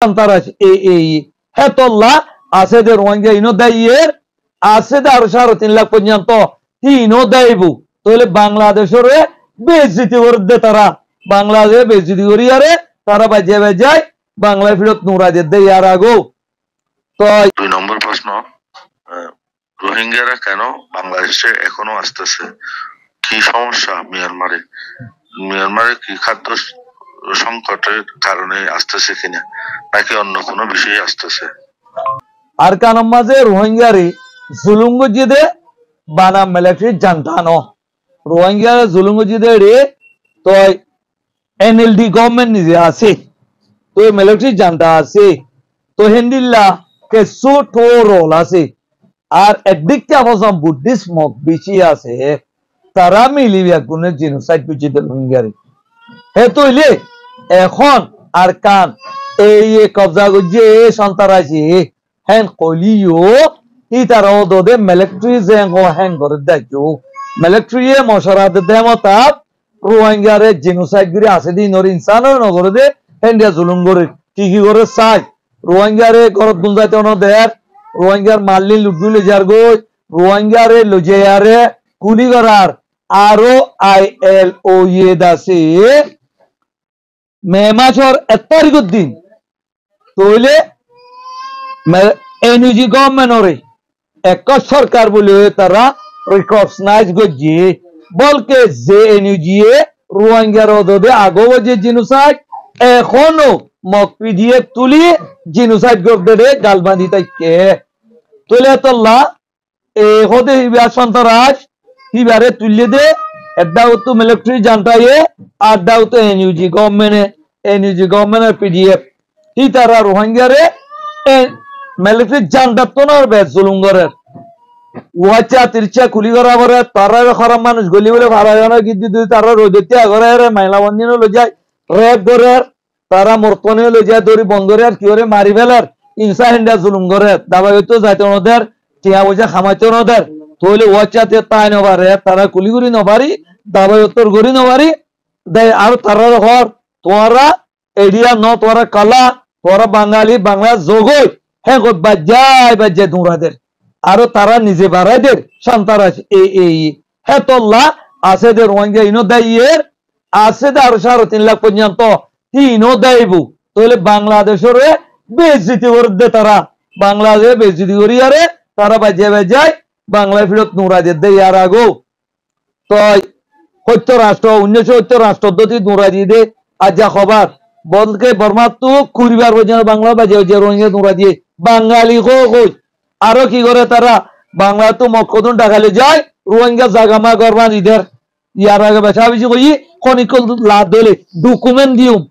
সন্তারাস এই হেতল্লা আছে যে রোহিঙ্গা ইনো দাইয়ের আছে যে আরো 3.5 লাখ পর্যন্ত ইনো দাইব তাহলে বাংলাদেশের বেইজ্জতি করতে তারা বাংলাদেশে বেইজ্জতি করিয়ারে তারা বাজে বাজায় বাংলা ফিরত নুরাজের দেয় আর আগো। তো 2 নম্বর প্রশ্ন, রোহিঙ্গারা কেন বাংলাদেশে এখনো আসতেছে? কি সমস্যা মিয়ানমারে কি খাদ্য সংকটের কারণে আসতেছে কিনা নাকি অন্য কোনো বিষয়ে আসতেছে? আর কারণ মাঝে রোহিঙ্গারে জুলুঙ্গ জিদে বানা মিলিটারি জানতানো রোহিঙ্গারে জুলুঙ্গ জিদে রে তো এনএলডি গভর্নমেন্ট নিজে আছে তো মিলিটারি জানতা আছে তো হিন্দিল্লা কে ছোট রোল আছে আর একদিকে অবশ্য বুদ্ধিস্ট মত বেশি আছে তারা মিলিয়ে গুণের জিনোসাইড বুঝিতে রোহিঙ্গারে হে তৈলে এখন আর কান এই কবজা গুজে সন্তারাসি হ্যান কলিও ই তারা ওদে মিলিটারি জেঙ্গো হ্যাং করে দেখো মিলিটারি মশারাত দেমতাব রোহিঙ্গারে জিনোসাইড গুরি আছে দিন ওর ইনসানের নগরে দে হেন্ডিয়া জুলুম করে কি করে চাই রোহিঙ্গারে ঘরত গুঞ্জাইতে অন দেয়ার রোহিঙ্গার মাল্লি লুটগুলি যার গই রোহিঙ্গারে লুজেয়ারে কুলি করার আরো ILO দাসে মে মাসের 1 তারিখের দিন তইলে এনইজি গভর্নমেন্টরে এক সরকার বলে তারা রিকগনাইজ করছে বলকে যে এনইজি রোহিঙ্গার ওদে আগো যে জিনোসাইড এখনো মকপি দিয়ে তুলি জিনোসাইড করতে গালবান্ধি তাইকে তুলে তোলা এ হদে হিবা সন্তারাস হিবারে তুলে দে একদাও তো মিলিটারি জানতায়ে আর দাও তো এনইজি গভর্নমেন্টের পিডিএফ হি তারা রোহিঙ্গারে মিলিটারি জানতা তো না বে জুলুম করে ওয়াচা তিরচা কুলি করা করে তারা খারাপ মানুষ গলি বলে ভাড়া কিন্তু তারা রোজতে আগরে মাইলা বন্দিন লই যায় রেপ করে তারা মরতনে লই যায় দড়ি বন্ধরে আর কি করে মারি ফেলার ইনসা হেন্ডা জুলুম করে দাবা হইতো যাইতে ওদের টিয়া বইজা খামাইতে ওদের তইলে ওয়াচাতে তাই নবারে তারা কুলি করি নবারি দাবা উত্তর করি নবারি দেয় আর তারা ঘর তোরা এরিয়া ন তোরা কালা তোরা বাঙালি বাংলা জগই হ্যাঁ বাজ্যায় দুরাদের আরো তারা নিজে বাড়াইদের সন্তারাস এই হেতল্লা আছে যে রোহিঙ্গা ইনো দাইয়ের আছে যে আরো 3.5 লাখ পর্যন্ত ইনো দাইব তাহলে বাংলাদেশের বেইজ্জতি করতে তারা বাংলাদেশে বেইজ্জতি করিয়ারে তারা বাজে বাজায় বাংলা ফিরত নুরাজের দেয় আর আগো। তো সত্য রাষ্ট্র 1970 রাষ্ট্রপতি নুরাজি দে আজ যা খবর বলকে বর্মা তো কুড়িবার পর্যন্ত বাংলা বাজে রোহিঙ্গা নুরাজি বাঙালি কই আরো কি করে তারা বাংলা তো মক্কদুন ডাকালে যায় রোহিঙ্গা জাগামা গরমান ইদের ইয়ার আগে বেচা বেশি কই খনিক লা দলে ডকুমেন্ট দিউম